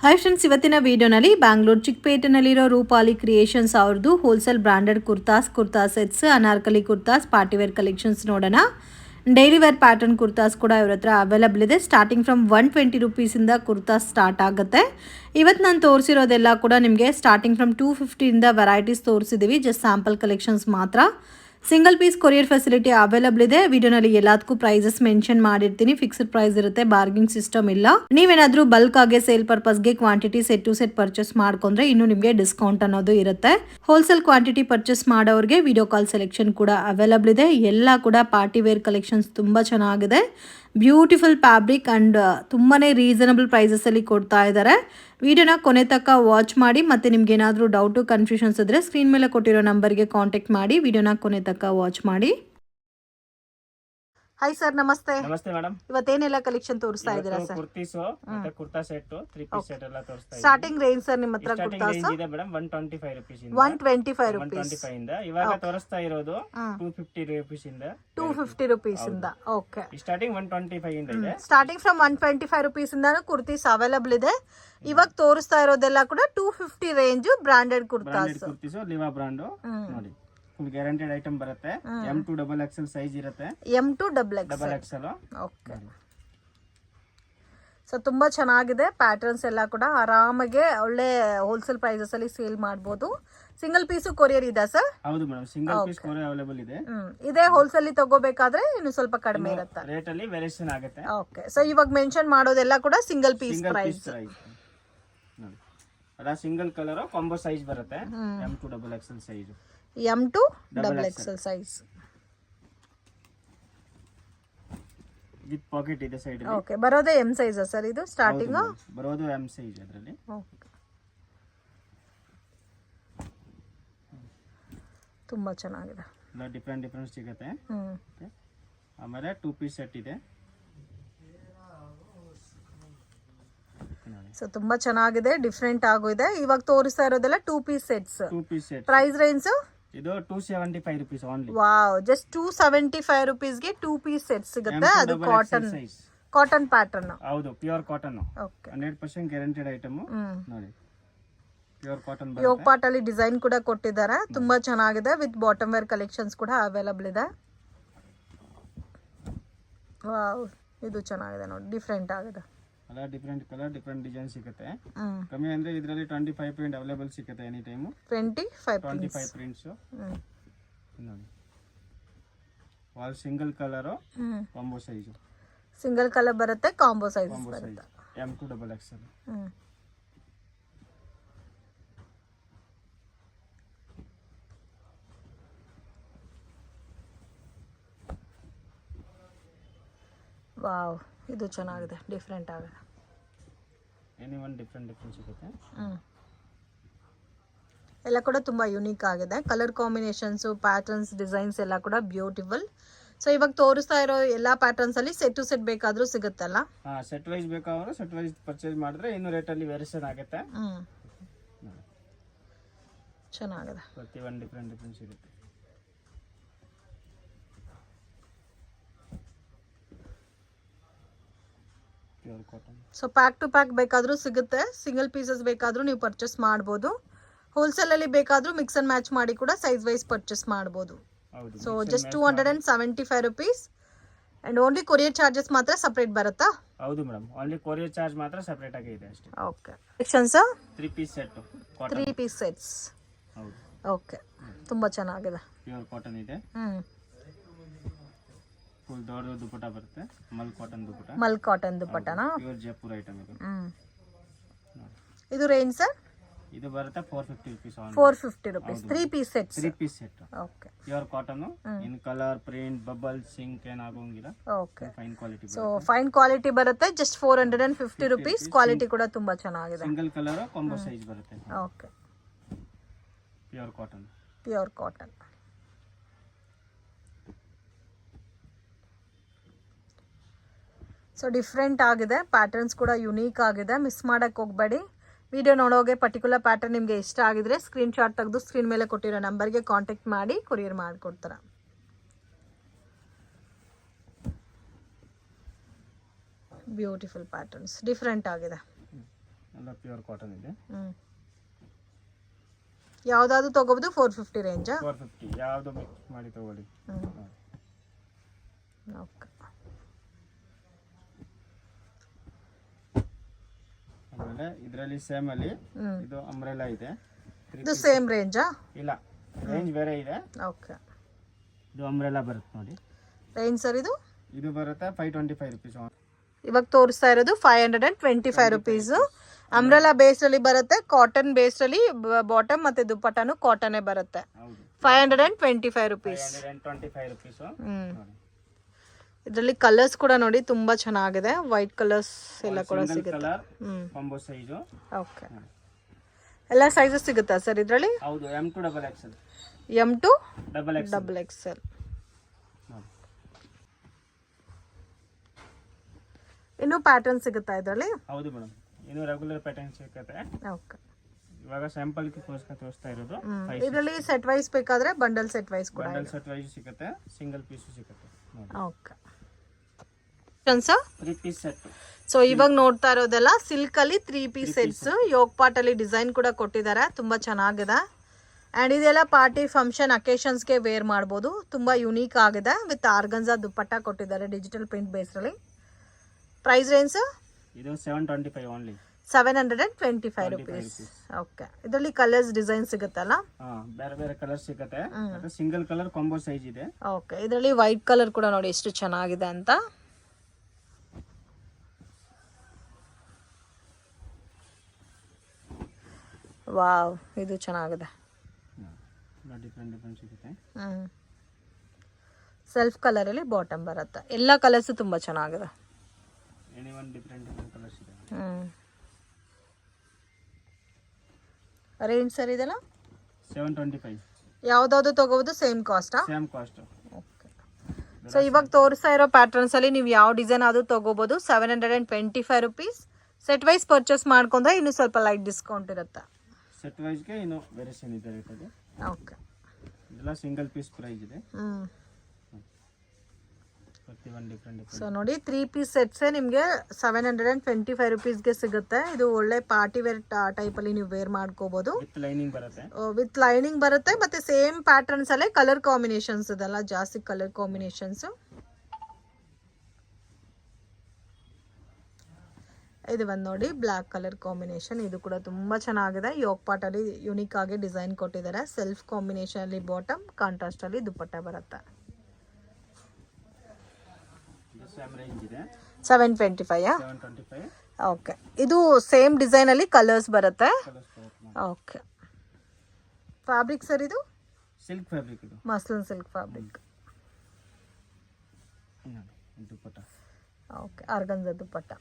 Hi friends, ಇವತ್ತಿನ ವಿಡಿಯೋನಲ್ಲಿ ಬ್ಯಾಂಗ್ಳೂರ್ ಚಿಕ್ಕಪೇಟೆನಲ್ಲಿರೋ ರೂಪಾಲಿ ಕ್ರಿಯೇಷನ್ಸ್ ಅವ್ರದ್ದು wholesale branded kurta sets, Anarkali kurtas, party wear collections ನೋಡೋಣ. ಡೈಲಿ ವೇರ್ ಪ್ಯಾಟರ್ನ್ ಕುರ್ತಾಸ್ ಕೂಡ ಇವ್ರ ಹತ್ರ ಅವೈಲಬಲ್ ಇದೆ. ಸ್ಟಾರ್ಟಿಂಗ್ ಫ್ರಮ್ 120 ರುಪೀಸಿಂದ ಕುರ್ತಾಸ್ ಸ್ಟಾರ್ಟ್ ಆಗುತ್ತೆ. ಇವತ್ತು ನಾನು ತೋರಿಸಿರೋದೆಲ್ಲ ಕೂಡ ನಿಮಗೆ ಸ್ಟಾರ್ಟಿಂಗ್ ಫ್ರಮ್ 250ಇಂದ ವೆರೈಟೀಸ್ ತೋರಿಸಿದ್ದೀವಿ. ಜಸ್ಟ್ ಸ್ಯಾಂಪಲ್ ಕಲೆಕ್ಷನ್ಸ್ ಮಾತ್ರ. Single piece courier facility available ಇದೆ. ವಿಡಿಯೋನಲ್ಲಿ ಎಲ್ಲದಕ್ಕೂ ಪ್ರೈಸಸ್ ಮೆನ್ಷನ್ ಮಾಡಿರ್ತೀನಿ. ಫಿಕ್ಸ್ಡ್ ಪ್ರೈಸ್ ಇರುತ್ತೆ, ಬಾರ್ಗಿಂಗ್ ಸಿಸ್ಟಮ್ ಇಲ್ಲ. ನೀವೇನಾದ್ರೂ ಬಲ್ಕ್ ಆಗಿ sale ಪರ್ಪಸ್ಗೆ quantity set to set purchase ಮಾಡ್ಕೊಂಡ್ರೆ ಇನ್ನು ನಿಮಗೆ ಡಿಸ್ಕೌಂಟ್ ಅನ್ನೋದು ಇರುತ್ತೆ. ಹೋಲ್ಸೇಲ್ ಕ್ವಾಂಟಿಟಿ ಪರ್ಚೇಸ್ ಮಾಡೋರಿಗೆ ವಿಡಿಯೋ ಕಾಲ್ ಸೆಲೆಕ್ಷನ್ ಕೂಡ ಅವೈಲಬಲ್ ಇದೆ. ಎಲ್ಲ ಕೂಡ ಪಾರ್ಟಿ ವೇರ್ ಕಲೆಕ್ಷನ್ಸ್ ತುಂಬಾ ಚೆನ್ನಾಗಿದೆ. ಬ್ಯೂಟಿಫುಲ್ ಫ್ಯಾಬ್ರಿಕ್ ಅಂಡ್ ತುಂಬಾನೇ ರೀಸನಬಲ್ ಪ್ರೈಸಸ್ ಅಲ್ಲಿ ಕೊಡ್ತಾ ಇದ್ದಾರೆ. ವಿಡಿಯೋನ ಕೊನೆ ತನಕ ವಾಚ್ ಮಾಡಿ. ಮತ್ತೆ ನಿಮ್ಗೆ ಏನಾದರೂ ಡೌಟು ಕನ್ಫ್ಯೂಷನ್ಸ್ ಇದ್ರೆ ಸ್ಕ್ರೀನ್ ಮೇಲೆ ಕೊಟ್ಟಿರೋ ನಂಬರ್ಗೆ ಕಾಂಟ್ಯಾಕ್ಟ್ ಮಾಡಿ. ವಿಡಿಯೋನ ಕೊನೆ ತನಕ ವಾಚ್ ಮಾಡಿ. ಹಾಯ್ ಸರ್, ನಮಸ್ತೆ. ನಮಸ್ತೆ ಮೇಡಮ್. ಇವತ್ತೇನೆಲ್ಲ ಕಲೆಕ್ಷನ್ ತೋರಿಸ್ತಾ ಇದ್ದೀರಾ ಸರ್? ಕುರ್ತೀಸ್ ಮತ್ತೆ ಕುರ್ತಾ ಸೆಟ್, 3 ಪೀಸ್ ಸೆಟ್ ಎಲ್ಲ ತೋರಿಸ್ತಾ ಇದ್ದೀನಿ. ಸ್ಟಾರ್ಟಿಂಗ್ ರೇಂಜ್ ಸರ್ ನಿಮ್ಮ ಹತ್ರ ಕುರ್ತಾಸ್ ಇದೆ ಮೇಡಮ್ 125 ರೂಪೀಸ್ ಇಂದ 125 ರೂಪೀಸ್ 125 ಇಂದ ಇವಾಗ ತೋರಿಸ್ತಾ ಇರೋದು 250 ರೂಪೀಸ್ ಇಂದ 250 ರೂಪೀಸ್ ಇಂದ. ಓಕೆ, ಸ್ಟಾರ್ಟಿಂಗ್ 125 ಇಂದ ಇದೆ. ಸ್ಟಾರ್ಟಿಂಗ್ ಫ್ರಮ್ 125 ರೂಪೀಸ್ ಇಂದಾನು ಕುರ್ತೀಸ್ ಅವೈಲಬಲ್ ಇದೆ. ಇವಾಗ ತೋರಿಸ್ತಾ ಇರೋದೆಲ್ಲ ಕೂಡ 250 range branded kurtas. Liva brand ನೋಡಿ, ಫುಲ್ ಗ್ಯಾರಂಟೆಡ್ ಐಟಮ್ ಬರುತ್ತೆ. M2 XXL ಸೈಜ್ ಇರುತ್ತೆ. M2 XXL. ಓಕೆ, ಸೊ ತುಂಬಾ ಚೆನ್ನಾಗಿದೆ. ಪ್ಯಾಟರ್ನ್ಸ್ ಎಲ್ಲ ಕೂಡ ಆರಾಮಾಗಿ ಒಳ್ಳೆ ಹೋಲ್ಸೇಲ್ ಪ್ರೈಸಸ್ ಅಲ್ಲಿ ಸೇಲ್ ಮಾಡಬಹುದು. ಸಿಂಗಲ್ ಪೀಸ್ ಕೊರಿಯರ್ ಇದೆ ಸರ್? ಹೌದು madam, single piece courier available ಇದೆ. ಇದೇ ಹೋಲ್ಸೇಲ್ ತಗೋಬೇಕಾದ್ರೆ ಇನ್ನು ಸ್ವಲ್ಪ ಕಡಿಮೆ ಇರುತ್ತೆ, ರೇಟ್ ಅಲ್ಲಿ ವೇರಿಯೇಷನ್ ಆಗುತ್ತೆ. ಓಕೆ, ಸೊ ಇವಾಗ ಮೆನ್ಷನ್ ಮಾಡೋದೆಲ್ಲ ಕೂಡ ಸಿಂಗಲ್ ಪೀಸ್ ಪ್ರೈಸ್. ನೋಡಿ, ಅದ ಸಿಂಗಲ್ ಕಲರ್ ಕಾಂಬೋ ಸೈಜ್ ಬರುತ್ತೆ. M2 XXL size. M2 XXL size with packet ಇದೆ ಸೈಡ್ ಅಲ್ಲಿ. ಓಕೆ, ಬರೋದೇ M ಸೈಜ್ ಸರ್ ಇದು? ಸ್ಟಾರ್ಟಿಂಗ್ ಬರೋದು M ಸೈಜ್ ಅದರಲ್ಲಿ. ಓಕೆ, ತುಂಬಾ ಚೆನ್ನಾಗಿದೆ. ಎಲ್ಲ ಡಿಫರೆಂಟ್ ಸಿಗುತ್ತೆ. ಆಮೇಲೆ 2 ಪೀಸ್ ಸೆಟ್ ಇದೆ. ಸೊ ತುಂಬಾ ಚೆನ್ನಾಗಿದೆ, ಡಿಫರೆಂಟ್ ಆಗಿದೆ. ಇವಾಗ ತೋರಿಸ್ತಾ ಇರೋದೆಲ್ಲ 2 ಪೀಸ್ ಸೆಟ್ಸ್. ಪ್ರೈಸ್ ರೇಂಜ್ ಇದು 275 ರೂಪೀಸ್ ಓನ್ಲಿ. ವಾವ್, ಜಸ್ಟ್ 275 ರೂಪೀಸ್ಗೆ 2 ಪೀಸ್ ಸೆಟ್ ಸಿಗುತ್ತೆ. ಅದು ಕಾಟನ್ ಪ್ಯಾಟರ್ನ್. ಹೌದು, pure cotton. Okay, 100% guaranteed item. ನೋಡಿ, ಪ್ಯೂರ್ ಕಾಟನ್ ಬರುತ್ತೆ. ಯೋಗ್ ಪಾರ್ಟ್ ಅಲ್ಲಿ ಡಿಸೈನ್ ಕೂಡ ಕೊಟ್ಟಿದ್ದಾರೆ. ತುಂಬಾ ಚೆನ್ನಾಗಿದೆ. ವಿತ್ ಬಾಟಮ್ ವೇರ್ ಕಲೆಕ್ಷನ್ಸ್ ಕೂಡ ಅವೈಲಬಲ್ ಇದೆ. ವಾವ್, ಇದು ಚೆನ್ನಾಗಿದೆ ನೋಡಿ, ಡಿಫರೆಂಟ್ ಆಗಿದೆ. ಅಲ್ಲ, ಡಿಫರೆಂಟ್ ಕಲರ್, ಡಿಫರೆಂಟ್ ಡಿಸೈನ್ ಸಿಗುತ್ತೆ. ಕಮ್ಮಿ ಅಂದ್ರೆ ಇದರಲ್ಲಿ 25 ಪ್ರಿಂಟ್ ಅವೈಲೇಬಲ್ ಸಿಗುತ್ತೆ. Any time 25 prints. ನೋಡಿ, ವಾಲ್ single colour combo size. Single colour ಬರುತ್ತೆ, ಕಾಂಬೋ ಸೈಜ್ ಬರುತ್ತೆ. M2 XXL. ವಾವ್, ಇದು ಚೆನ್ನಾಗಿದೆ, ಡಿಫರೆಂಟ್ ಆಗಿದೆ. ಎನಿ ಒನ್ ಡಿಫರೆಂಟ್ ಸಿಗುತ್ತೆ. ಎಲ್ಲ ಕೂಡ ತುಂಬಾ ಯೂನಿಕ್ ಆಗಿದೆ. ಕಲರ್ ಕಾಂಬಿನೇಷನ್ಸ್, ಪ್ಯಾಟರ್ನ್ಸ್, ಡಿಸೈನ್ಸ್ ಎಲ್ಲ ಕೂಡ ಬ್ಯೂಟಿಫುಲ್. ಸೊ ಇವಾಗ ತೋರಿಸ್ತಾ ಇರೋ ಎಲ್ಲಾ ಪ್ಯಾಟರ್ನ್ಸ್ ಅಲ್ಲಿ ಸೆಟ್ ಟು ಸೆಟ್ ಬೇಕಾದ್ರೂ ಸಿಗುತ್ತಲ್ಲ? ಸೆಟ್ ವೈಸ್ ಬೇಕಾದ್ರೆ ಸೆಟ್ ವೈಸ್ ಪರ್ಚೇಸ್ ಮಾಡಿದ್ರೆ ಇನ್ನು ರೇಟ್ ಅಲ್ಲಿ ವೇರಿಯೇಷನ್ ಆಗುತ್ತೆ. ಚೆನ್ನಾಗಿದೆ, ಪ್ರತಿ ಒಂದು ಡಿಫರೆಂಟ್ ಸಿಗುತ್ತೆ. ಸೊ ಪ್ಯಾಕ್ ಟು ಪ್ಯಾಕ್ ಬೇಕಾದ್ರೂ ಸಿಗುತ್ತೆ. ಸಿಂಗಲ್ ಪೀಸಸ್ ಬೇಕಾದ್ರೂ ನೀವು ಪರ್ಚೇಸ್ ಮಾಡಬಹುದು. ಹೋಲ್ಸೇಲ್ ಅಲ್ಲಿ ಬೇಕಾದ್ರೂ ಮಿಕ್ಸ್ ಅಂಡ್ ಮ್ಯಾಚ್ ಮಾಡಿ ಕೂಡ ಸೈಜ್ ವೈಸ್ ಪರ್ಚೇಸ್ ಮಾಡಬಹುದು. So just 275 rupees and only courier charges ಮಾತ್ರ ಸಪರೇಟ್ ಬರುತ್ತಾ? ಹೌದು ಮೇಡಮ್, ಓನ್ಲಿ ಕೊರಿಯರ್ ಚಾರ್ಜ್ ಮಾತ್ರ ಸಪರೇಟ್ ಆಗಿ ಇದೆ ಅಷ್ಟೇ. Okay, sections 3 piece set, 3 piece sets. ಹೌದು, ಓಕೆ, ತುಂಬಾ ಚೆನ್ನಾಗಿದೆ. ಪ್ಯೂರ್ ಕಾಟನ್ ಇದೆ. ಫುಲ್ ದೊಡ್ಡ ದುಪಟ್ಟ ಬರುತ್ತೆ. ಮಲ್ ಕಾಟನ್ ದುಪಟ್ಟನಾ? ಪ್ಯೂರ್ ಜೈಪುರ್ ಐಟಮ್ ಇದು. ಇದು ರೇಂಜ್ ಸರ್? ಇದು ಬರುತ್ತೆ 450 rupees. 450 rupees 3 piece sets. 3 piece set. Okay, pure cotton. In colour, print, bubble, shrink ಏನು ಆಗೋಂಗಿಲ್ಲ. Okay, fine quality. So fine quality ಬರುತ್ತೆ. Just 450 rupees. ಕ್ವಾಲಿಟಿ ಕೂಡ ತುಂಬಾ ಚೆನ್ನಾಗಿದೆ. ಸಿಂಗಲ್ ಕಲರ್ ಕಾಂಬೋ ಸೈಜ್ ಬರುತ್ತೆ. Okay, pure cotton. Pure cotton. So different ಆಗಿದೆ, patterns ಕೂಡ unique ಆಗಿದೆ. ಮಿಸ್ ಮಾಡಕ್ಕೆ ಹೋಗಬೇಡಿ. ವಿಡಿಯೋ ನೋಡೋಗೆ ಪರ್ಟಿಕ್ಯುಲರ್ ಪ್ಯಾಟರ್ನ್ ನಿಮಗೆ ಇಷ್ಟ ಆಗಿದ್ರೆ ಸ್ಕ್ರೀನ್ ಶಾಟ್ ತೆಗೆದು ಸ್ಕ್ರೀನ್ ಮೇಲೆ ಕೊಟ್ಟಿರೋ ನಂಬರ್ಗೆ ಕಾಂಟ್ಯಾಕ್ಟ್ ಮಾಡಿ ಕೊರಿಯರ್ ಮಾಡಿಕೊಡ್ತಾರೆ. ಬ್ಯೂಟಿಫುಲ್ ಪ್ಯಾಟರ್ನ್ಸ್, ಡಿಫ್ರೆಂಟ್ ಆಗಿದೆ. ಎಲ್ಲ ಪ್ಯೂರ್ ಕಾಟನ್ ಇದೆ. ಯಾವುದಾದ್ರು ತೊಗೋಬೋದು 450 ರೇಂಜಾ? 450 ಯಾವುದು ಮಿಕ್ಸ್ ಮಾಡಿ ತಗೊಳ್ಳಿ. ಓಕೆ. ಆಮೇಲೆ ಇದರಲ್ಲಿ ಸೇಮ್ ಅಲ್ಲಿ ಇದು ಅಂಬ್ರೆಲಾ ಇದೆ. ಇದು ಸೇಮ್ ರೇಂಜಾ? ಇಲ್ಲ, ರೇಂಜ್ ಬೇರೆ ಇದೆ. ಓಕೆ. ಇದು ಅಂಬ್ರೆಲಾ ಬರುತ್ತೆ ನೋಡಿ. ರೇಂಜ್ ಸರ್ ಇದು? ಇದು ಬರುತ್ತೆ 525 ರುಪೀಸ್. ಇವಾಗ ತೋರಿಸ್ತಾ ಇರೋದು 525 ರುಪೀಸ್. ಅಂಬ್ರೆಲಾ ಬೇಸ್ ಅಲ್ಲಿ ಬರುತ್ತೆ, ಕಾಟನ್ ಬೇಸ್ ಅಲ್ಲಿ ಬಾಟಮ್ ಮತ್ತೆ ದುಪ್ಪಟ್ಟನು ಕಾಟನ್ ಬರುತ್ತೆ. 525 ರುಪೀಸ್. ಇದರಲ್ಲಿ ಕಲರ್ಸ್ ಕೂಡ ನೋಡಿ ತುಂಬಾ ಚೆನ್ನಾಗಿದೆ. ವೈಟ್ ಕಲರ್ಸ್ ಎಲ್ಲ ಕೂಡ ಸಿಗುತ್ತೆ. ಓಕೆ. ಎಲ್ಲ ಸೈಜಸ್ ಸಿಗುತ್ತಾ ಸರ್ ಇದರಲ್ಲಿ? ಹೌದು, M2 double XL. M2 double XL. ಇನ್ನು ಪ್ಯಾಟರ್ನ್ ಸಿಗುತ್ತಾ ಇದರಲ್ಲಿ? ಹೌದು ಮೇಡಮ್, ಇನ್ನು ರೆಗ್ಯುಲರ್ ಪ್ಯಾಟರ್ನ್ ಸಿಗುತ್ತೆ. ಓಕೆ. ಇವಾಗ ಸ್ಯಾಂಪಲ್ ಗೆ ತೋರಿಸ್ತಾ ಇರೋದು. ಇದರಲ್ಲಿ ಸೆಟ್ ವೈಸ್ ಬೇಕಾದ್ರೆ ಬಂಡಲ್ ಸೆಟ್ ವೈಸ್ ಕೂಡ ಬಂಡಲ್ ಸೆಟ್ ವೈಸ್ ಸಿಗುತ್ತೆ, ಸಿಂಗಲ್ ಪೀಸ್ ಸಿಗುತ್ತೆ. ಓಕೆ. 3 piece set. ಸೊ ಇವಾಗ ನೋಡ್ತಾ ಇರೋದೆಲ್ಲ ಸಿಲ್ಕ್ ಅಲ್ಲಿ 3 ಪೀಸ್ ಸೆಟ್ಸ್. ಯೋಗ್ ಪಾಟ್ ಅಲ್ಲಿ ಡಿಸೈನ್ ಕೂಡ ಕೊಟ್ಟಿದ್ದಾರೆ, ತುಂಬಾ ಚೆನ್ನಾಗಿದೆ. ಅಂಡ್ ಇದೆಲ್ಲ ಪಾರ್ಟಿ ಫಂಕ್ಷನ್ ಅಕೇಶನ್ಸ್ ಗೆ ವೇರ್ ಮಾಡಬಹುದು. ತುಂಬಾ ಯುನೀಕ್ ಆಗಿದೆ. ವಿತ್ ಆರ್ಗನ್ಜಾ ದುಪ್ಪಟ್ಟ ಕೊಟ್ಟಿದ್ದಾರೆ ಡಿಜಿಟಲ್ ಪ್ರಿಂಟ್ ಬೇಸ್ ಅಲ್ಲಿ. ಪ್ರೈಸ್ ರೇಂಜ್ ಇದು 725 ಓನ್ಲಿ. 725 ರುಪೀಸ್. ಓಕೆ. ಇದರಲ್ಲಿ ಕಲರ್ಸ್ ಡಿಸೈನ್ ಸಿಗುತ್ತಲ್ಲ? ಬೇರೆ ಬೇರೆ ಕಲರ್ ಸಿಗುತ್ತೆ. ಮತ್ತೆ ಸಿಂಗಲ್ ಕಲರ್ ಕಾಂಬೋ ಸೈಜ್ ಇದೆ. ಓಕೆ. ಇದರಲ್ಲಿ ವೈಟ್ ಕಲರ್ ಕೂಡ ನೋಡಿ ಎಷ್ಟು ಚೆನ್ನಾಗಿದೆ ಅಂತ. ವಾವ್, ಇದು ಚೆನ್ನಾಗಿದೆ. ಡಿಫರೆಂಟ್ ಸಿಗುತ್ತೆ. ಸೆಲ್ಫ್ ಕಲರ್ ಅಲ್ಲಿ ಬಾಟಮ್ ಬರುತ್ತೆ. ಎಲ್ಲ ಕಲರ್ಸ್ ತುಂಬಾ ಚೆನ್ನಾಗಿದೆ. ಡಿಫರೆಂಟ್ ಕಲರ್ಸ್ ಇದೆ. ರೇಂಜ್ ಸರ್ ಇದೆಲ್ಲ 725. ಯಾವ್ದಾದ್ರು ತಗೋಬಹುದು ಸೇಮ್ ಕಾಸ್ಟಾ? Same cost. ಓಕೆ. ಸೊ ಇವಾಗ ತೋರಿಸ್ತಾ ಇರೋ ಪ್ಯಾಟರ್ನ್ಸ್ ಅಲ್ಲಿ ನೀವು ಯಾವ ಡಿಸೈನ್ ಆದ್ರೂ ತಗೋಬಹುದು. 725 ರುಪೀಸ್. ಸೆಟ್ ವೈಸ್ ಪರ್ಚೇಸ್ ಮಾಡ್ಕೊಂಡ್ರೆ ಇನ್ನು ಸ್ವಲ್ಪ ಲೈಟ್ ಡಿಸ್ಕೌಂಟ್ ಇರುತ್ತೆ. ಸೆಟ್ ವೈಸ್ ಗೆ ಇನ್ನು ವೇರಿಯೇಷನ್ ಇದೆ ರೇಟ್. ಓಕೆ. ಇದೆಲ್ಲ ಸಿಂಗಲ್ ಪೀಸ್ ಪ್ರೈಸ್ ಇದೆ. ಸೊ ನೋಡಿ 3 ಪೀಸ್ ಸೆಟ್ಸ್ ನಿಮಗೆ 725 ರುಪೀಸ್ಗೆ ಸಿಗುತ್ತೆ. ಇದು ಒಳ್ಳೆ ಪಾರ್ಟಿ ವೇರ್ ಟೈಪ್ ಅಲ್ಲಿ ನೀವು ವೇರ್ ಮಾಡ್ಕೋಬಹುದು. ವಿತ್ ಲೈನಿಂಗ್ ಬರುತ್ತೆ ಮತ್ತೆ ಸೇಮ್ ಪ್ಯಾಟರ್ನ್ಸ್ ಅಲ್ಲೇ ಕಲರ್ ಕಾಂಬಿನೇಷನ್ಸ್ ಇದೆಲ್ಲ ಜಾಸ್ತಿ ಕಲರ್ ಕಾಂಬಿನೇಷನ್ಸ್. ಇದು ಬಂದು ನೋಡಿ ಬ್ಲ್ಯಾಕ್ ಕಲರ್ ಕಾಂಬಿನೇಷನ್. ಇದು ಕೂಡ ತುಂಬಾ ಚೆನ್ನಾಗಿದೆ. ಯೋಗ್ ಪಾಟ್ ಅಲ್ಲಿ ಯುನಿಕ್ ಆಗಿ ಡಿಸೈನ್ ಕೊಟ್ಟಿದ್ದಾರೆ. ಸೆಲ್ಫ್ ಕಾಂಬಿನೇಷನ್ ಅಲ್ಲಿ ಬಾಟಮ್, ಕಾಂಟ್ರಾಸ್ಟ್ ಅಲ್ಲಿ ದುಪ್ಪಟ್ಟ ಬರುತ್ತೆ. 725. ಓಕೆ. ಇದು ಸೇಮ್ ಡಿಸೈನ್ ಅಲ್ಲಿ ಕಲರ್ಸ್ ಬರುತ್ತೆ. ಓಕೆ. ಫ್ಯಾಬ್ರಿಕ್ ಸರ್ ಇದು? Silk fabric. ಇದು ಮಸ್ಲಿನ್ ಸಿಲ್ಕ್ ಫ್ಯಾಬ್ರಿಕ್. ದುಪ್ಪಟ್ಟ. ಓಕೆ. ಆರ್ಗನ್ಜಾ ದುಪ್ಪಟ್ಟ.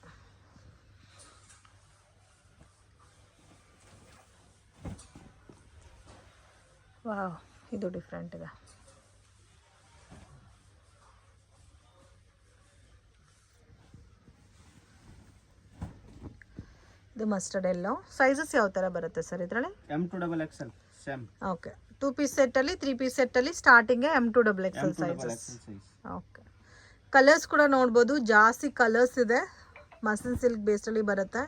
ವಾವ್, ಇದು ಡಿಫ್ರೆಂಟ್ ಇದೆ. ಇದು ಮಸ್ಟರ್ಡ್ ಎಲ್ಲೋ. ಸೈಜಸ್ ಯಾವ ತರ ಬರುತ್ತೆ ಸರ್ ಇದರಲ್ಲಿ? M2 double XL same. Okay. 2 piece set ಅಲ್ಲಿ 3 ಪೀಸ್ ಸೆಟ್ ಅಲ್ಲಿ starting M2 double XL sizes. Okay. Colours ಕೂಡ ನೋಡಬಹುದು, ಜಾಸ್ತಿ ಕಲರ್ಸ್ ಇದೆ. ಮಸ್ಲಿನ್ ಸಿಲ್ಕ್ ಬೇಸ್ ಅಲ್ಲಿ ಬರುತ್ತೆ.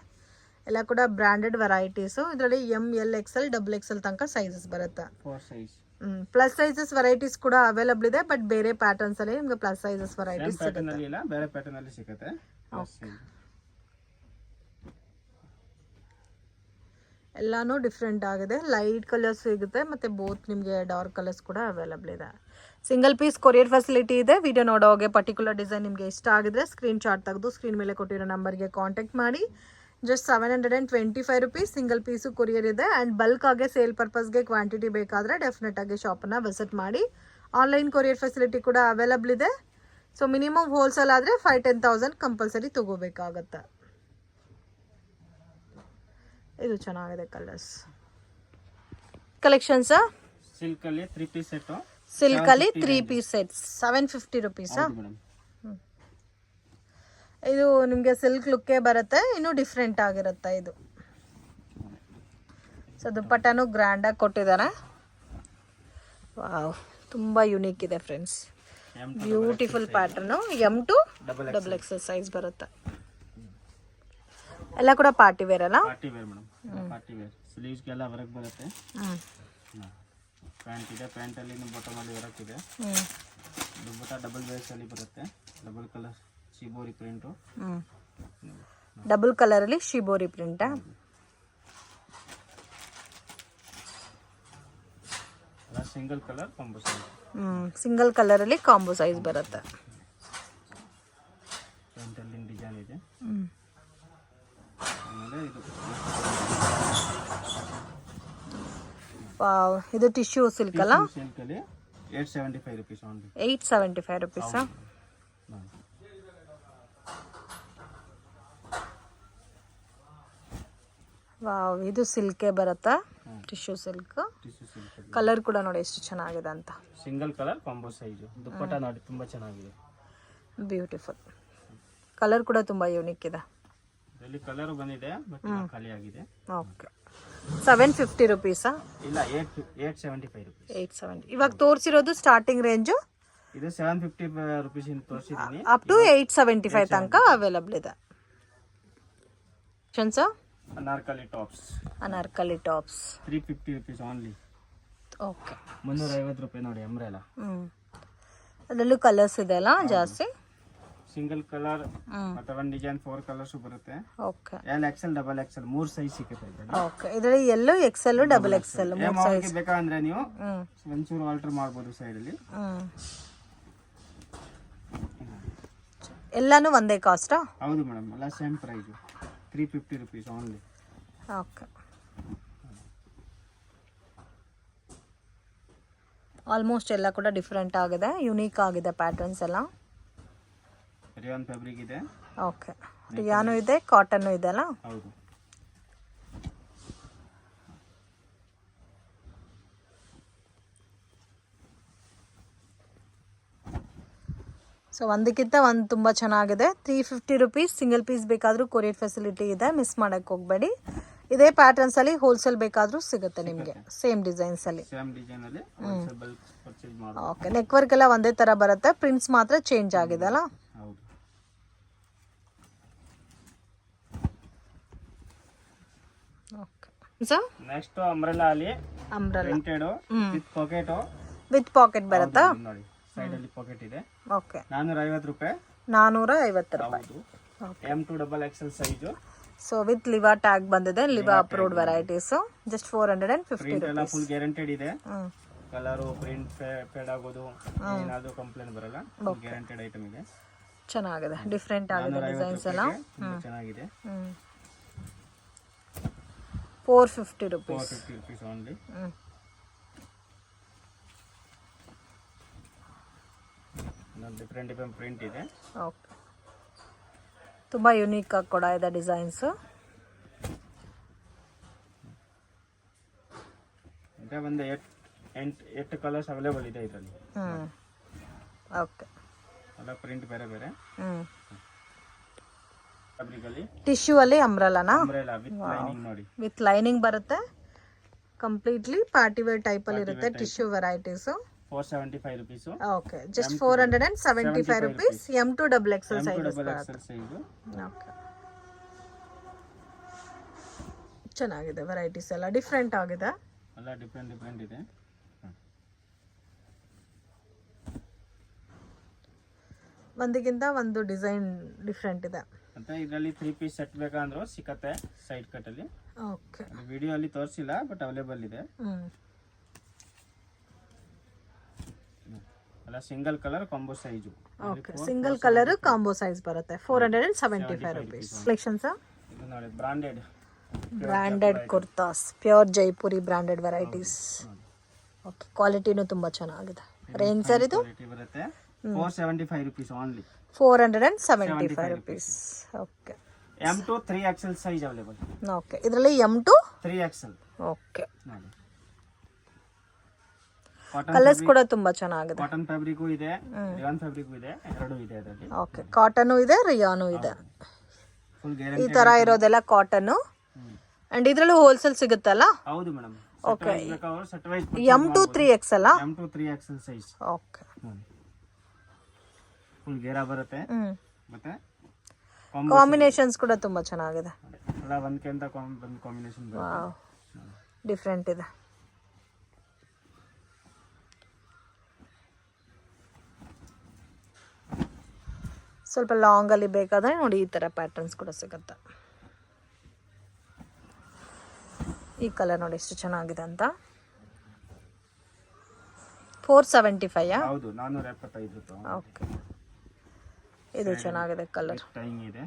ಎಲ್ಲ ಕೂಡ ಬ್ರಾಂಡೆಡ್ ವೆರೈಟೀಸ್. ಇದರಲ್ಲಿ M, L, XL, double XL ತನಕ ಸೈಜಸ್ ಬರುತ್ತೆ. 4 ಸೈಜ್. ಪ್ಲಸ್ ಸೈಜಸ್ ವೆರೈಟೀಸ್ ಕೂಡ ಅವೈಲಬಲ್ ಇದೆ. ಬಟ್ ಬೇರೆ ಪ್ಯಾಟರ್ನ್ಸ್ ಅಲ್ಲಿ ನಿಮಗೆ ಪ್ಲಸ್ ಸೈಜಸ್ ವೆರೈಟೀಸ್ ಸಿಗುತ್ತೆ. ಬೇರೆ ಪ್ಯಾಟರ್ನ್ ಅಲ್ಲಿ ಸಿಗುತ್ತೆ. ಎಲ್ಲಾನು ಡಿಫ್ರೆಂಟ್ ಆಗಿದೆ. ಲೈಟ್ ಕಲರ್ಸ್ ಸಿಗುತ್ತೆ ಮತ್ತೆ ಬೋತ್ ನಿಮಗೆ ಡಾರ್ಕ್ ಕಲರ್ಸ್ ಕೂಡ ಅವೈಲಬಲ್ ಇದೆ. ಸಿಂಗಲ್ ಪೀಸ್ ಕೊರಿಯರ್ ಫೆಸಿಲಿಟಿ ಇದೆ. ವಿಡಿಯೋ ನೋಡೋಗೆ ಪರ್ಟಿಕ್ಯುಲರ್ ಡಿಸೈನ್ ನಿಮಗೆ ಇಷ್ಟ ಆಗಿದ್ರೆ ಸ್ಕ್ರೀನ್ ಶಾಟ್ ತೆಗೆದು ಸ್ಕ್ರೀನ್ ಮೇಲೆ ಕೊಟ್ಟಿರೋ ನಂಬರ್ಗೆ ಕಾಂಟ್ಯಾಕ್ಟ್ ಮಾಡಿ. Just 725 rupees. Single piece courier ಇದೆ. ಆ್ಯಂಡ್ ಬಲ್ಕ್ ಆಗಿ ಸೇಲ್ ಪರ್ಪಸ್ಗೆ ಕ್ವಾಂಟಿಟಿ ಬೇಕಾದರೆ ಡೆಫಿನೆಟ್ ಆಗಿ ಶಾಪನ್ನು ವಿಸಿಟ್ ಮಾಡಿ. ಆನ್ಲೈನ್ ಕೊರಿಯರ್ ಫೆಸಿಲಿಟಿ ಕೂಡ ಅವೈಲಬಲ್ ಇದೆ. ಸೊ ಮಿನಿಮಮ್ ಹೋಲ್ಸೇಲ್ ಆದರೆ 5-10,000 ಕಂಪಲ್ಸರಿ ತಗೋಬೇಕಾಗತ್ತೆ. ಇದು ಚೆನ್ನಾಗಿದೆ ಕಲರ್ಸ್. ಕಲೆಕ್ಷನ್ಸ್ ಸಿಲ್ಕ್ ಅಲ್ಲಿ 3 ಪೀಸ್ ಸೆಟ್. ಸಿಲ್ಕ್ ಅಲ್ಲಿ 3 ಪೀಸ್ ಸೆಟ್ಸ್ 750 ರುಪೀಸಾ? ಇದು ನಿಮಗೆ ಸಿಲ್ಕ್ ಲುಕ್ಕೇ ಬರುತ್ತೆ. ಇನ್ನೂ ಡಿಫ್ರೆಂಟ್ ಆಗಿರುತ್ತೆ ಇದು. ಸೊ ದುಪ್ಪಟ್ಟನು ಗ್ರ್ಯಾಂಡಾಗಿ ಕೊಟ್ಟಿದ್ದಾರೆ. ವಾವ್, ತುಂಬ ಯುನೀಕ್ ಇದೆ friends. Beautiful pattern. M2 double XL size ಬರುತ್ತೆ. ಎಲ್ಲ ಕೂಡ ಪಾರ್ಟಿ ವೇರ್ ಅಲ್ಲ? Party wear madam, party wear. ಸ್ಲೀವ್ಸ್ಗೆಲ್ಲ ವರ್ಕ್ ಬರುತ್ತೆ. ಪ್ಯಾಂಟ್ ಇದೆ, ಪ್ಯಾಂಟಲ್ಲಿ ಬಾಟಮಲ್ಲಿ ವರ್ಕ್ ಇದೆ. ದುಪ್ಪಟ್ಟ ಡಬಲ್ ಬೇಸಲ್ಲಿ ಬರುತ್ತೆ, double colour shibori print. Double ಕಲರಲ್ಲಿ ಶಿಬೋರಿ ಪ್ರಿಂಟಾ? Single colour combo size. Single ಕಲರಲ್ಲಿ ಕಾಂಬೋ ಸೈಜ್ ಬರುತ್ತೆ. ಪ್ಯಾಂಟಲ್ಲಿ ಡಿಸೈನ್ ಇದೆ. ವಾವ್, ಇದು ಟಿಶ್ಯೂ ಸಿಲ್ಕ್ ಅಲ್ಲ? ಸಿಲ್ಕಲ್ಲಿ 875 rupees ಓನ್ಲಿ. 875 rupees. ವಾವ್, ಇದು ಸಿಲ್ಕೇ ಬರುತ್ತಾ? Tissue silk. ಕಲರ್ ಕೂಡ ನೋಡಿ ಎಷ್ಟು ಚೆನ್ನಾಗಿದೆ ಅಂತ. Single colour combo size. Dupatta ನೋಡಿ ತುಂಬಾ ಚೆನ್ನಾಗಿದೆ, ಬ್ಯೂಟಿಫುಲ್. ಕಲರ್ ಕೂಡ ತುಂಬಾ ಯೂನಿಕ್ ಇದೆ. ಇದರಲ್ಲಿ ಕಲರ್ ಬಂದಿದೆ ಬಟ್ ಖಾಲಿ ಆಗಿದೆ. ಓಕೆ. 750 rupees? ಇಲ್ಲ, 875 rupees. 870. ಇವಾಗ ತೋರಿಸಿರೋದು ಸ್ಟಾರ್ಟಿಂಗ್ ರೇಂಜು ಇದು 750 rupees ಇಂದ ತೋರಿಸಿದ್ದೀನಿ. ಅಪ್ ಟು 875 ತನಕ ಅವೈಲಬಲ್ ಇದೆ. Anarkali tops. Anarkali tops 350 rupees only. Okay. 350 ರೂಪಾಯಿ ನೋಡಿ ಅಂಬ್ರೆಲಾ. ಅದರಲ್ಲೂ ಕಲರ್ಸ್ ಇದೆ ಅಲ್ಲ ಜಾಸ್ತಿ? ಸಿಂಗಲ್ ಕಲರ್ ಅಥವಾ ಒಂದು ಡಿಸೈನ್ 4 ಕಲರ್ಸ್ ಬರುತ್ತೆ. Okay. L XL double XL 3 size ಸಿಗುತ್ತೆ ಇದರಲ್ಲಿ. ಓಕೆ. ಇದರಲ್ಲಿ ಎಲ್ಲೋ ಎಕ್ಸೆಲ್ ಡಬಲ್ ಎಕ್ಸೆಲ್ 3 ಸೈಜ್ ಬೇಕಂದ್ರೆ ನೀವು ಒಂಚೂರು ಆಲ್ಟರ್ ಮಾಡಬಹುದು ಸೈಡ್ ಅಲ್ಲಿ. ಎಲ್ಲಾನು ಒಂದೇ ಕಾಸ್ಟಾ? ಹೌದು ಮೇಡಮ್, ಎಲ್ಲ same price. 350 rupees only. Okay. Almost ಎಲ್ಲ ಕೂಡ ಡಿಫ್ರೆಂಟ್ ಆಗಿದೆ, ಯುನೀಕ್ ಆಗಿದೆ ಪ್ಯಾಟರ್ನ್ಸ್ ಎಲ್ಲ. ರಿಯಾನ್ ಫ್ಯಾಬ್ರಿಕ್ ಇದೆ. ಓಕೆ. ರಿಯಾನು ಇದೆ, ಕಾಟನ್ ಇದೆ ಅಲ್ಲ? ಹೌದು. ಸೊ ಒಂದಕ್ಕಿಂತ ಒಂದು ತುಂಬ ಚೆನ್ನಾಗಿದೆ. 350 rupees. ಸಿಂಗಲ್ ಪೀಸ್ ಬೇಕಾದರೂ ಕೊರಿಯರ್ ಫೆಸಿಲಿಟಿ ಇದೆ, ಮಿಸ್ ಮಾಡೋಕ್ಕೆ ಹೋಗಬೇಡಿ. ಇದೇ ಪ್ಯಾಟರ್ನ್ಸಲ್ಲಿ ಹೋಲ್ಸೇಲ್ ಬೇಕಾದರೂ ಸಿಗುತ್ತೆ ನಿಮಗೆ, ಸೇಮ್ ಡಿಸೈನ್ಸಲ್ಲಿ. ಓಕೆ. ನೆಕ್ ವರ್ಕ್ ಎಲ್ಲ ಒಂದೇ ಥರ ಬರುತ್ತೆ, ಪ್ರಿಂಟ್ಸ್ ಮಾತ್ರ ಚೇಂಜ್ ಆಗಿದೆ ಅಲ್ಲ? ಓಕೆ. ಸರ್ ನೆಕ್ಸ್ಟ್ ಅಂಬ್ರೆಲಾ ಅಲ್ಲಿ ಪ್ರಿಂಟೆಡ್ ವಿತ್ ಪಾಕೆಟ್ ಬರುತ್ತಾ? ನೋಡಿ, ಸೈಡ್ ಅಲ್ಲಿ ಪಾಕೆಟ್ ಇದೆ. ಓಕೆ. 450 ರೂಪಾಯಿ. 450 ರೂಪಾಯಿ. M2XXL size. So with ಲಿವಾ tag ಬಂದಿದೆ, ಲಿವಾ ಅಪ್ರೂವ್ಡ್ ವೆರೈಟೀಸ್. ಜಸ್ಟ್ 450 ಎಲ್ಲ ಫುಲ್ ಗ್ಯಾರಂಟೆಡ್ ಇದೆ. ಕಲರ್ ಪ್ರಿಂಟ್ ಫೇಡ್ ಆಗೋದು ಏನಾದರೂ ಕಂಪ್ಲೇಂಟ್ ಬರಲ್ಲ, ಗ್ಯಾರಂಟೆಡ್ ಐಟಮ್ ಇದೆ. ಚೆನ್ನಾಗಿದೆ, ಡಿಫ್ರೆಂಟ್ ಆಗಿದೆ ಡಿಸೈನ್ಸ್ ಎಲ್ಲ. ಚೆನ್ನಾಗಿದೆ. 450 rupees. 450 rupees only. Different print ಇದೆ. ಓಕೆ. ತುಂಬ ಯುನೀಕ್ ಆಗಿ ಕೂಡ ಇದೆ ಡಿಸೈನ್ಸ್. ಒಂದು 8 ಕಲರ್ಸ್ ಅವೈಲೇಬಲ್ ಇದೆ ಇದರಲ್ಲಿ. ಓಕೆ. ಎಲ್ಲ ಪ್ರಿಂಟ್ ಬೇರೆ ಬೇರೆ. ಫ್ಯಾಬ್ರಿಕ್ ಅಲ್ಲಿ ಟಿಶ್ಯೂ ಅಲ್ಲಿ ಅಂಬ್ರೆಲಾನಾ? ಅಂಬ್ರೆಲಾ ವಿತ್ ಲೈನಿಂಗ್ ನೋಡಿ. ವಿತ್ ಲೈನಿಂಗ್ ಬರುತ್ತೆ, ಕಂಪ್ಲೀಟ್ಲಿ ಪಾರ್ಟಿ ವೇರ್ ಟೈಪ್ ಅಲ್ಲಿ ಇರುತ್ತೆ. Tissue varieties. 475 rupees. Okay. Just 475 rupees. M2XXL size. Okay. ಚೆನ್ನಾಗಿದೆ, ವೆರೈಟೀಸ್ ಎಲ್ಲ ಡಿಫ್ರೆಂಟ್ ಆಗಿದೆ. ಎಲ್ಲ ಡಿಫ್ರೆಂಟ್ ಇದೆ. ಒಂದಕ್ಕಿಂತ ಒಂದು ಡಿಸೈನ್ ಡಿಫ್ರೆಂಟ್ ಇದೆ. ಮತ್ತೆ ಇದರಲ್ಲಿ 3 ಪೀಸ್ ಸೆಟ್ ಬೇಕಂದ್ರೂ ಸಿಕ್ಕತ್ತೆ ಸೈಡ್ ಕಟ್ ಅಲ್ಲಿ. ಓಕೆ. ವಿಡಿಯೋ ಅಲ್ಲಿ ತೋರಿಸಿಲ್ಲ ಬಟ್ ಅವೈಲೇಬಲ್ ಇದೆ. ಅಲ್ಲ single colour combo size. Okay. Single colour combo size ಬರುತ್ತೆ. 475 rupees. ಕಲೆಕ್ಷನ್ಸ್ ಇದು ನೋಡಿ, branded kurtas, pure Jaipuri branded varieties. Okay. ಕ್ವಾಲಿಟಿನೂ ತುಂಬಾ ಚೆನ್ನಾಗಿದೆ. ರೇಂಜ್ ಸರ್ ಇದು ಬರುತ್ತೆ 475 rupees only. 475 rupees. Okay. M2 3XL size available. Okay. ಇದರಲ್ಲಿ M2 3XL. ಓಕೆ. ನೋಡಿ, ಕಲರ್ಸ್ ಕೂಡ ತುಂಬಾ ಚೆನ್ನಾಗಿದೆ. ಕಾಟನ್ ಫ್ಯಾಬ್ರಿಕ್ ಇದೆ, ರಿಯಾನ್ ಫ್ಯಾಬ್ರಿಕ್ ಇದೆ, ಎರಡು ಇದೆ ಅದರಲ್ಲಿ. ಓಕೆ. ಕಾಟನ್ ಇದೆ, ರಿಯಾನು ಇದೆ. ಫುಲ್ ಈ ಗ್ಯಾರಂಟಿ ತರ ಇರೋದೆಲ್ಲ ಕಾಟನ್. ಅಂಡ್ ಇದ್ರಲ್ಲೂ ಹೋಲ್ಸೇಲ್ ಸಿಗುತ್ತಲ್ಲ? ಹೌದು madam. Okay. Set wise M2 3XL. M2 3XL size. Okay. Full ಗೇರಾ ಬರುತ್ತೆ. ಮತ್ತೆ ಕಾಂಬಿನೇಷನ್ಸ್ ಕೂಡ ತುಂಬಾ ಚೆನ್ನಾಗಿದೆ. ಎಲ್ಲ ಒಂದ್ಕಿಂತ ಒಂದು ಕಾಂಬಿನೇಷನ್ ವಾವ್, ಡಿಫ್ರೆಂಟ್ ಇದೆ. ಸ್ವಲ್ಪ ಲಾಂಗಲ್ಲಿ ಬೇಕಾದರೆ ನೋಡಿ ಈ ಥರ ಪ್ಯಾಟರ್ನ್ಸ್ ಕೂಡ ಸಿಗುತ್ತೆ. ಈ ಕಲರ್ ನೋಡಿ ಎಷ್ಟು ಚೆನ್ನಾಗಿದೆ ಅಂತ. 475. ಹೌದು, 475 ರೂಪಾಯಿ. ಓಕೆ, ಇದು ಚೆನ್ನಾಗಿದೆ ಕಲರ್. ಟೈಮ್ ಇದೆ.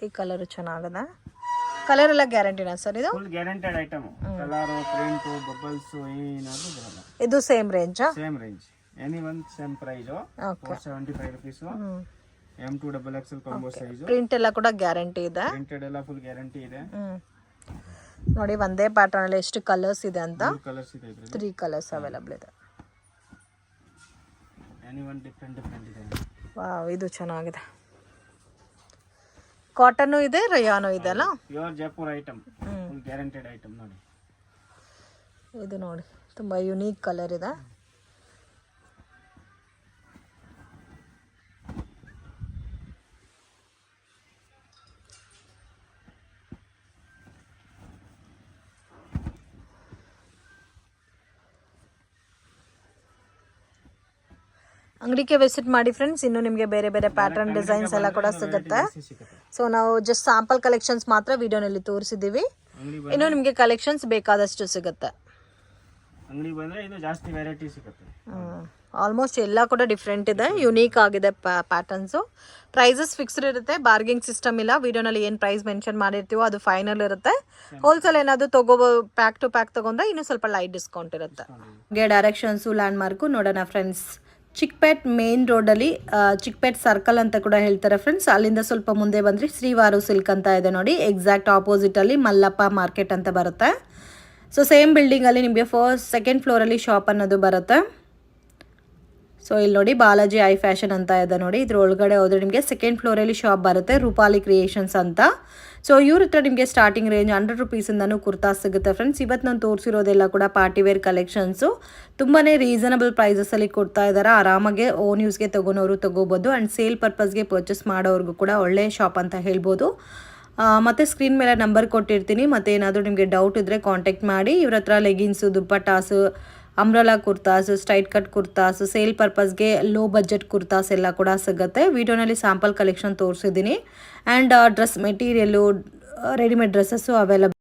ಈ ಕಲರ್ ಚೆನ್ನಾಗಿದೆ. ಕಲರ್ ಎಲ್ಲ ಗ್ಯಾರಂಟಿನಾ ಸರ್ ಇದು? Full guaranteed item. Colour, print, bubbles ಏನಾದರೂ ಬರಲ್ಲ. ಇದು ಸೇಮ್ ರೇಂಜಾ? Same range, any one same price. 475 rupees. M2XXL combo size. Print ಎಲ್ಲ ಕೂಡ ಗ್ಯಾರಂಟಿ ಇದೆ. ಪ್ರಿಂಟೆಡ್ ಎಲ್ಲ ಫುಲ್ ಗ್ಯಾರಂಟಿ ಇದೆ. ನೋಡಿ ಒಂದೇ ಪ್ಯಾಟರ್ನ್ ಅಲ್ಲಿ ಎಷ್ಟು ಕಲರ್ಸ್ ಇದೆ ಅಂತ. 3 ಕಲರ್ಸ್ ಇದೆ ಇದರಲ್ಲಿ. 3 ಕಲರ್ಸ್ ಅವೈಲಬಲ್ ಇದೆ. ಎನಿ ಒನ್ ಡಿಫರೆಂಟ್ ಇದೆ. ವಾವ್, ಇದು ಚೆನ್ನಾಗಿದೆ. ಕಾಟನ್ ಇದೆ, ರಯಾನು ಇದೆ ಅಲ್ಲ. Pure Jaipur item, full guaranteed item. ನೋಡಿ ಇದು ನೋಡಿ ತುಂಬಾ ಯುನೀಕ್ ಕಲರ್ ಇದೆ. ಅಂಗಡಿಗೆ ವಿಸಿಟ್ ಮಾಡಿ ಫ್ರೆಂಡ್ಸ್. ಇನ್ನು ನಿಮಗೆ ಬೇರೆ ಬೇರೆ ಪ್ಯಾಟರ್ನ್ ಡಿಸೈನ್ಸ್ ಎಲ್ಲ ಕೂಡ ಸಿಗುತ್ತೆ. ಸೊ ನಾವು ಜಸ್ಟ್ ಸ್ಯಾಂಪಲ್ ಕಲೆಕ್ಷನ್ಸ್ ಮಾತ್ರ ವಿಡಿಯೋನಲ್ಲಿ ತೋರಿಸಿದ್ದೀವಿ. ಇನ್ನು ನಿಮಗೆ ಕಲೆಕ್ಷನ್ಸ್ ಬೇಕಾದಷ್ಟು ಸಿಗುತ್ತೆ. ಅಂಗಡಿ ಬಂದ್ರೆ ಇದು ಜಾಸ್ತಿ ವೆರೈಟಿ ಸಿಗುತ್ತೆ. ಆಲ್ಮೋಸ್ಟ್ ಎಲ್ಲ ಕೂಡ ಡಿಫ್ರೆಂಟ್ ಇದೆ, ಯುನೀಕ್ ಆಗಿದೆ ಪ್ಯಾಟರ್ನ್ಸು. ಪ್ರೈಸಸ್ ಫಿಕ್ಸ್ಡ್ ಇರುತ್ತೆ, ಬಾರ್ಗಿಂಗ್ ಸಿಸ್ಟಮ್ ಇಲ್ಲ. ವಿಡಿಯೋನಲ್ಲಿ ಏನು ಪ್ರೈಸ್ ಮೆನ್ಷನ್ ಮಾಡಿರ್ತೀವೋ ಅದು ಫೈನಲ್ ಇರುತ್ತೆ. ಹೋಲ್ಸೇಲ್ ಏನಾದರೂ ಪ್ಯಾಕ್ ಟು ಪ್ಯಾಕ್ ತಗೊಂಡ್ರೆ ಇನ್ನೂ ಸ್ವಲ್ಪ ಲೈಟ್ ಡಿಸ್ಕೌಂಟ್ ಇರುತ್ತೆ. ಡೈರೆಕ್ಷನ್ಸು ಲ್ಯಾಂಡ್ ಮಾರ್ಕು ನೋಡೋಣ ಫ್ರೆಂಡ್ಸ್. ಚಿಕ್ಪೇಟ್ ಮೇನ್ ರೋಡಲ್ಲಿ ಚಿಕ್ಪೇಟ್ ಸರ್ಕಲ್ ಅಂತ ಕೂಡ ಹೇಳ್ತಾರೆ ಫ್ರೆಂಡ್ಸ್. ಅಲ್ಲಿಂದ ಸ್ವಲ್ಪ ಮುಂದೆ ಬಂದರೆ ಶ್ರೀವಾರು ಸಿಲ್ಕ್ ಅಂತ ಇದೆ ನೋಡಿ. ಎಕ್ಸಾಕ್ಟ್ ಆಪೋಸಿಟಲ್ಲಿ ಮಲ್ಲಪ್ಪ ಮಾರ್ಕೆಟ್ ಅಂತ ಬರುತ್ತೆ. ಸೊ ಸೇಮ್ ಬಿಲ್ಡಿಂಗಲ್ಲಿ ನಿಮಗೆ ಸೆಕೆಂಡ್ ಫ್ಲೋರಲ್ಲಿ ಶಾಪ್ ಅನ್ನೋದು ಬರುತ್ತೆ. ಸೊ ಇಲ್ಲಿ ನೋಡಿ ಬಾಲಾಜಿ ಐ ಫ್ಯಾಷನ್ ಅಂತ ಇದೆ ನೋಡಿ. ಇದ್ರ ಒಳಗಡೆ ಹೋದರೆ ನಿಮಗೆ ಸೆಕೆಂಡ್ ಫ್ಲೋರಲ್ಲಿ ಶಾಪ್ ಬರುತ್ತೆ, ರೂಪಾಲಿ ಕ್ರಿಯೇಷನ್ಸ್ ಅಂತ. ಸೊ ಇವ್ರ ಹತ್ರ ನಿಮಗೆ ಸ್ಟಾರ್ಟಿಂಗ್ ರೇಂಜ್ 100 ರೂಪೀಸಿಂದನೂ ಕುರ್ತಾ ಸಿಗುತ್ತೆ ಫ್ರೆಂಡ್ಸ್. ಇವತ್ತು ನಾನು ತೋರಿಸಿರೋದೆಲ್ಲ ಕೂಡ ಪಾರ್ಟಿವೇರ್ ಕಲೆಕ್ಷನ್ಸು. ತುಂಬಾ ರೀಸನಬಲ್ ಪ್ರೈಸಸಲ್ಲಿ ಕೊಡ್ತಾ ಇದ್ದಾರೆ. ಆರಾಮಾಗೆ ಓನ್ ಯೂಸ್ಗೆ ತೊಗೊಳೋರು ತೊಗೋಬೋದು. ಆ್ಯಂಡ್ ಸೇಲ್ ಪರ್ಪಸ್ಗೆ ಪರ್ಚೇಸ್ ಮಾಡೋವ್ರಿಗೂ ಕೂಡ ಒಳ್ಳೆ ಶಾಪ್ ಅಂತ ಹೇಳ್ಬೋದು. ಮತ್ತು ಸ್ಕ್ರೀನ್ ಮೇಲೆ ನಂಬರ್ ಕೊಟ್ಟಿರ್ತೀನಿ. ಮತ್ತು ಏನಾದರೂ ನಿಮಗೆ ಡೌಟ್ ಇದ್ದರೆ ಕಾಂಟ್ಯಾಕ್ಟ್ ಮಾಡಿ. ಇವ್ರ ಹತ್ರ leggings, dupattas, umbrella kurtas, straight cut kurtas, sale ಪರ್ಪಸ್ಗೆ ಲೋ ಬಜೆಟ್ ಕುರ್ತಾಸ್ ಎಲ್ಲ ಕೂಡ ಸಿಗುತ್ತೆ. ವಿಡಿಯೋನಲ್ಲಿ ಸ್ಯಾಂಪಲ್ ಕಲೆಕ್ಷನ್ ತೋರಿಸಿದ್ದೀನಿ. And dress material, readymade dresses available